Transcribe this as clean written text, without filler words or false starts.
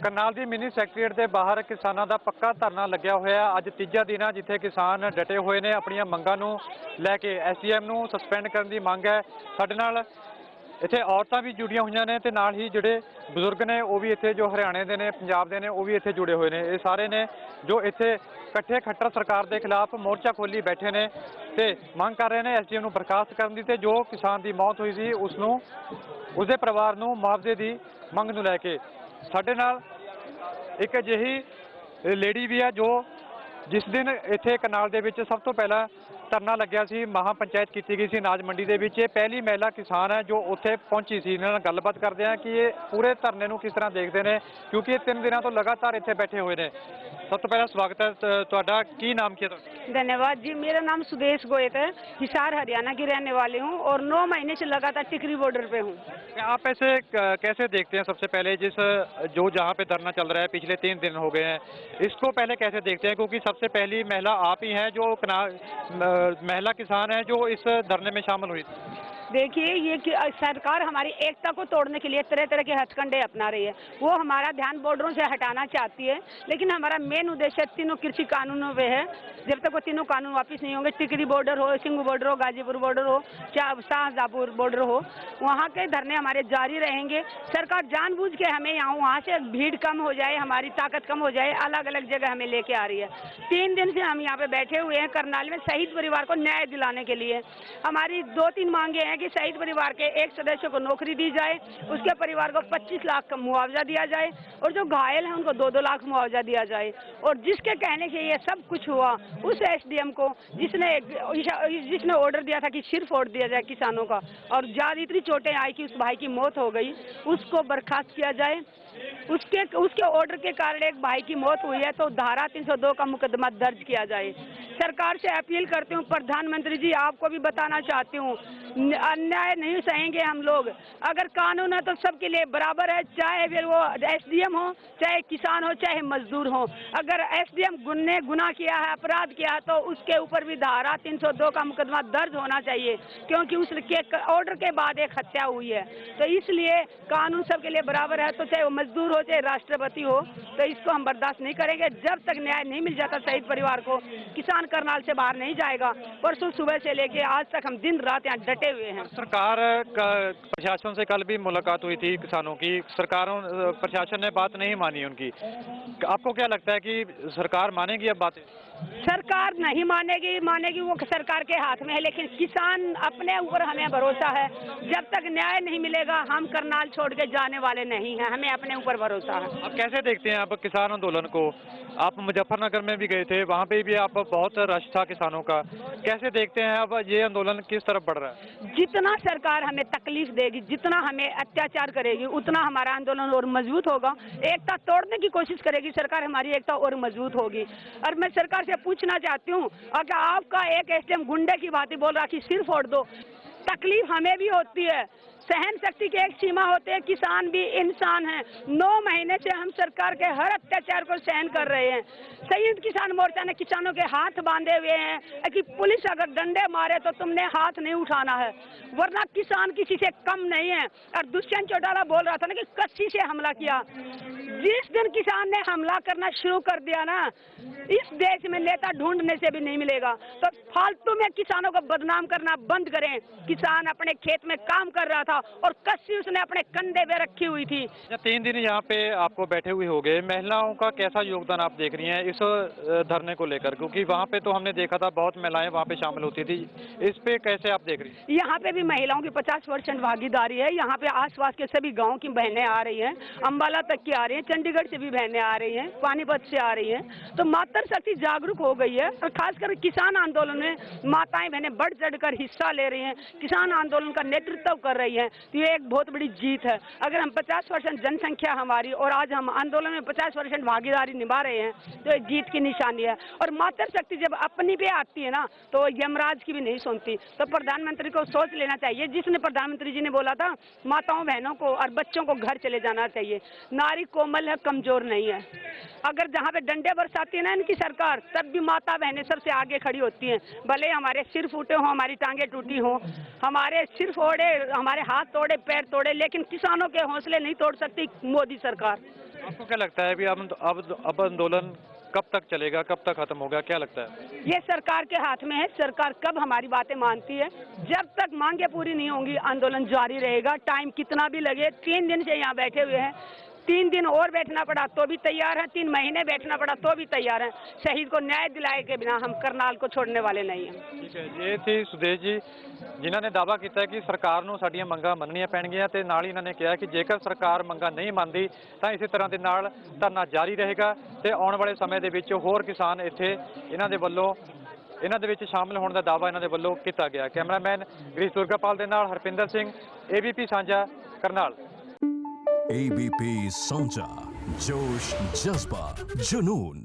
करनाल ਦੀ mini secretariat ਦੇ ਬਾਹਰ ਕਿਸਾਨਾਂ ਦਾ ਪੱਕਾ ਧਰਨਾ ਲੱਗਿਆ ਹੋਇਆ। ਅੱਜ ਤੀਜਾ ਦਿਨ ਆ ਜਿੱਥੇ ਕਿਸਾਨ ਡਟੇ ਹੋਏ ਨੇ ਆਪਣੀਆਂ ਮੰਗਾਂ ਨੂੰ ਲੈ ਕੇ। ਐਸਡੀਐਮ ਨੂੰ ਸਸਪੈਂਡ ਕਰਨ ਦੀ ਮੰਗ ਹੈ। ਸਾਡੇ ਨਾਲ ਇੱਥੇ ਔਰਤਾਂ ਵੀ ਜੁੜੀਆਂ ਹੋਈਆਂ ਨੇ ਤੇ ਨਾਲ ਹੀ ਜਿਹੜੇ ਬਜ਼ੁਰਗ ਨੇ ਉਹ ਵੀ ਇੱਥੇ ਜੋ ਹਰਿਆਣੇ ਦੇ ਨੇ, ਪੰਜਾਬ ਦੇ ਨੇ, ਉਹ ਵੀ ਇੱਥੇ ਜੁੜੇ ਹੋਏ ਨੇ। ਇਹ ਸਾਰੇ ਨੇ ਜੋ ਇੱਥੇ ਇਕੱਠੇ ਖੱਟਰ ਸਰਕਾਰ ਦੇ ਖਿਲਾਫ ਮੋਰਚਾ ਖੋਲੀ ਬੈਠੇ ਨੇ ਤੇ ਮੰਗ ਕਰ ਰਹੇ ਨੇ ਐਸਡੀਐਮ ਨੂੰ ਬਰਖਾਸਤ ਕਰਨ ਦੀ ਤੇ ਜੋ ਕਿਸਾਨ ਦੀ ਮੌਤ ਹੋਈ ਸੀ ਉਸ ਨੂੰ, ਉਸਦੇ ਪਰਿਵਾਰ ਨੂੰ ਮੁਆਵਜ਼ੇ ਦੀ ਮੰਗ ਨੂੰ ਲੈ ਕੇ। ਸਾਡੇ ਨਾਲ ਇੱਕ ਅਜਿਹੀ ਲੇਡੀ ਵੀ ਹੈ ਜੋ ਜਿਸ ਦਿਨ ਇੱਥੇ ਕਰਨਾਲ ਦੇ ਵਿੱਚ ਸਭ ਤੋਂ ਪਹਿਲਾਂ ਧਰਨਾ ਲੱਗਿਆ ਸੀ, ਮਹਾ ਪੰਚਾਇਤ ਕੀਤੀ ਗਈ ਸੀ ਅਨਾਜ ਮੰਡੀ ਦੇ ਵਿੱਚ। ਇਹ ਪਹਿਲੀ ਮਹਿਲਾ ਕਿਸਾਨ ਹੈ ਜੋ ਉੱਥੇ ਪਹੁੰਚੀ ਸੀ। ਇਹਨਾਂ ਨਾਲ ਗੱਲਬਾਤ ਕਰਦੇ ਹਾਂ ਕਿ ਇਹ ਪੂਰੇ ਧਰਨੇ ਨੂੰ ਕਿਸ ਤਰ੍ਹਾਂ ਦੇਖਦੇ ਨੇ, ਕਿਉਂਕਿ ਇਹ 3 ਦਿਨਾਂ ਤੋਂ ਲਗਾਤਾਰ ਇੱਥੇ ਬੈਠੇ ਹੋਏ ਨੇ। सब तो पहला स्वागत है ਤੁਹਾਡਾ। ਕੀ ਨਾਮ ਕੀ है? धन्यवाद जी। मेरा नाम सुदेश गोयत है, हिसार हरियाणा की रहने वाली हूँ और 9 महीने से लगातार टिकरी बॉर्डर पे हूँ। आप ऐसे कैसे देखते हैं, सबसे पहले जिस जो जहाँ पे धरना चल रहा है पिछले 3 दिन हो गए हैं, इसको पहले कैसे देखते हैं? क्योंकि सबसे पहली महिला आप ही हैं जो महिला किसान है जो इस धरने में शामिल हुई थी। देखिए, ये कि सरकार हमारी एकता को तोड़ने के लिए तरह तरह के हथकंडे अपना रही है। वो हमारा ध्यान बॉर्डरों से हटाना चाहती है, लेकिन हमारा मेन उद्देश्य तीनों कृषि कानूनों पे है। जब तक वो तीनों कानून वापस नहीं होंगे, टिकरी बॉर्डर हो, सिंगू बॉर्डर हो, गाजीपुर बॉर्डर हो, शाहजहाँपुर बॉर्डर हो, वहाँ के धरने हमारे जारी रहेंगे। सरकार जानबूझ के हमें वहाँ से भीड़ कम हो जाए, हमारी ताकत कम हो जाए, अलग अलग जगह हमें लेके आ रही है। 3 दिन से हम यहाँ पे बैठे हुए हैं करनाल में शहीद परिवार को न्याय दिलाने के लिए। हमारी 2-3 मांगे हैं कि शहीद परिवार के एक सदस्य को नौकरी दी जाए, उसके परिवार को 25 लाख का मुआवजा दिया जाए और जो घायल हैं उनको 2-2 लाख मुआवजा दिया जाए। और जिसके कहने से ये सब कुछ हुआ, उस एसडीएम को जिसने ऑर्डर दिया था कि सिर फोड़ दिया जाए किसानों का और ज्यादा इतनी चोटें आई कि उस भाई की मौत हो गई, उसको बर्खास्त किया जाए। उसके ऑर्डर के कारण एक भाई की मौत हुई है तो धारा 302 का मुकदमा दर्ज किया जाए। सरकार से अपील करती हूँ, प्रधानमंत्री जी आपको भी बताना चाहती हूँ, अन्याय नहीं सहेंगे हम लोग। अगर कानून है तो सबके लिए बराबर है, चाहे फिर वो एसडीएम हो, चाहे किसान हो, चाहे मजदूर हो। अगर एसडीएम ने गुनाह किया है, अपराध किया है, तो उसके ऊपर भी धारा 302 का मुकदमा दर्ज होना चाहिए, क्योंकि उसके ऑर्डर के बाद एक हत्या हुई है। तो इसलिए कानून सबके लिए बराबर है, तो चाहे वो मजदूर हो चाहे राष्ट्रपति हो, तो इसको हम बर्दाश्त नहीं करेंगे। जब तक न्याय नहीं मिल जाता शहीद परिवार को, किसान करनाल से बाहर नहीं जाएगा। परसों सुबह से लेके आज तक हम दिन रात यहाँ डटे हुए हैं। सरकार प्रशासन से कल भी मुलाकात हुई थी किसानों की, प्रशासन ने बात नहीं मानी उनकी। आपको क्या लगता है कि सरकार मानेगी अब बातें? सरकार नहीं मानेगी वो सरकार के हाथ में है, लेकिन किसान अपने ऊपर हमें भरोसा है। जब तक न्याय नहीं मिलेगा हम करनाल छोड़ के जाने वाले नहीं हैं, हमें अपने ऊपर भरोसा है। आप कैसे देखते हैं आप किसान आंदोलन को? आप मुजफ्फरनगर में भी गए थे, वहाँ पे भी आप बहुत रश था किसानों का। कैसे देखते हैं अब ये आंदोलन किस तरफ बढ़ रहा है? जितना सरकार हमें तकलीफ देगी, जितना हमें अत्याचार करेगी, उतना हमारा आंदोलन और मजबूत होगा। एकता तोड़ने की कोशिश करेगी सरकार, हमारी एकता और मजबूत होगी। और मैं सरकार से पूछना चाहती हूँ, अगर आपका एक एसडीएम गुंडे की बात बोल रहा कि सिर फोड़ दो, तकलीफ हमें भी होती है, सहन शक्ति की एक सीमा होती है, किसान भी इंसान है। 9 महीने से हम सरकार के हर अत्याचार को सहन कर रहे हैं। संयुक्त किसान मोर्चा ने किसानों के हाथ बांधे हुए हैं कि पुलिस अगर डंडे मारे तो तुमने हाथ नहीं उठाना है, वरना किसान किसी से कम नहीं है। और दुष्यंत चौटाला बोल रहा था ना कि कच्ची से हमला किया। जिस दिन किसान ने हमला करना शुरू कर दिया ना, इस देश में नेता ढूंढने से भी नहीं मिलेगा। तो फालतू में किसानों को बदनाम करना बंद करें। किसान अपने खेत में काम कर रहा था और कस्सी उसने अपने कंधे पे रखी हुई थी। 3 दिन यहाँ पे आपको बैठे हुए हो गए, महिलाओं का कैसा योगदान आप देख रही हैं इस धरने को लेकर? क्योंकि वहाँ पे तो हमने देखा था बहुत महिलाएं वहाँ पे शामिल होती थी, इस पे कैसे आप देख रही हैं? यहाँ पे भी महिलाओं की 50% भागीदारी है। यहाँ पे आसपास के सभी गाँव की बहनें आ रही हैं, अम्बाला तक की आ रही हैं, चंडीगढ़ से भी बहनें आ रही हैं, पानीपत से आ रही हैं। तो मातृ शक्ति जागरूक हो गई है और खासकर किसान आंदोलन में माताएं बहनें बढ़ चढ़कर हिस्सा ले रही हैं, किसान आंदोलन का नेतृत्व कर रही हैं। तो ये एक बहुत बड़ी जीत है। अगर हम 50% जनसंख्या हमारी और आज हम आंदोलन में 50% भागीदारी निभा रहे हैं तो ये जीत की निशानी है। और मातृ शक्ति जब अपनी पे आती है ना तो यमराज की भी नहीं सुनती। तो प्रधानमंत्री को सोच लेना चाहिए, जिसने प्रधानमंत्री जी ने बोला था माताओं बहनों को और बच्चों को घर चले जाना चाहिए। नारी कोमल है, कमजोर नहीं है। अगर जहाँ पे डंडे बरसाती है ना इनकी सरकार, तब भी माता बहनें सबसे आगे खड़ी होती हैं। भले हमारे सिर फूटे हों, हमारी टांगे टूटी हों, हमारे सिर फोड़े, हमारे हाथ तोड़े, पैर तोड़े, लेकिन किसानों के हौसले नहीं तोड़ सकती मोदी सरकार। आपको क्या लगता है भी अब आंदोलन कब तक चलेगा, कब तक खत्म होगा, क्या लगता है? ये सरकार के हाथ में है, सरकार कब हमारी बातें मानती है। जब तक मांगे पूरी नहीं होंगी आंदोलन जारी रहेगा, टाइम कितना भी लगे। 3 दिन से यहाँ बैठे हुए हैं, 3 दिन और बैठना पड़ा तो भी तैयार है, 3 महीने बैठना पड़ा तो भी तैयार है। शहीद को न्याय दिलाए के बिना हम करनाल को छोड़ने वाले नहीं हैं। ਠੀਕ ਹੈ ਜੀ, ਇਹ ਸੀ ਸੁਦੇਸ਼ ਜੀ ਜਿਨ੍ਹਾਂ ਨੇ ਦਾਅਵਾ ਕੀਤਾ ਕਿ ਸਰਕਾਰ ਨੂੰ ਸਾਡੀਆਂ ਮੰਗਾਂ ਮੰਨਣੀਆਂ ਪੈਣਗੀਆਂ ਤੇ ਨਾਲ ਹੀ ਇਹਨਾਂ ਨੇ ਕਿਹਾ ਕਿ ਜੇਕਰ ਸਰਕਾਰ ਮੰਗਾਂ ਨਹੀਂ ਮੰਨਦੀ ਤਾਂ ਇਸੇ ਤਰ੍ਹਾਂ ਦੇ ਨਾਲ ਧਰਨਾ ਜਾਰੀ ਰਹੇਗਾ ਤੇ ਆਉਣ ਵਾਲੇ ਸਮੇਂ ਦੇ ਵਿੱਚ ਹੋਰ ਕਿਸਾਨ ਇੱਥੇ ਇਹਨਾਂ ਦੇ ਵੱਲੋਂ ਇਹਨਾਂ ਦੇ ਵਿੱਚ ਸ਼ਾਮਲ ਹੋਣ ਦਾ ਦਾਅਵਾ ਇਹਨਾਂ ਦੇ ਵੱਲੋਂ ਕੀਤਾ ਗਿਆ। ਕੈਮਰਾਮੈਨ ਗ੍ਰੀਸ਼ ਦੁਰਗਾਪਾਲ ਦੇ ਨਾਲ ਹਰਪਿੰਦਰ ਸਿੰਘ, ABP ਸਾਂਝਾ, ਕਰਨਾਲ। ABP साझा, जोश, जज्बा, जुनून।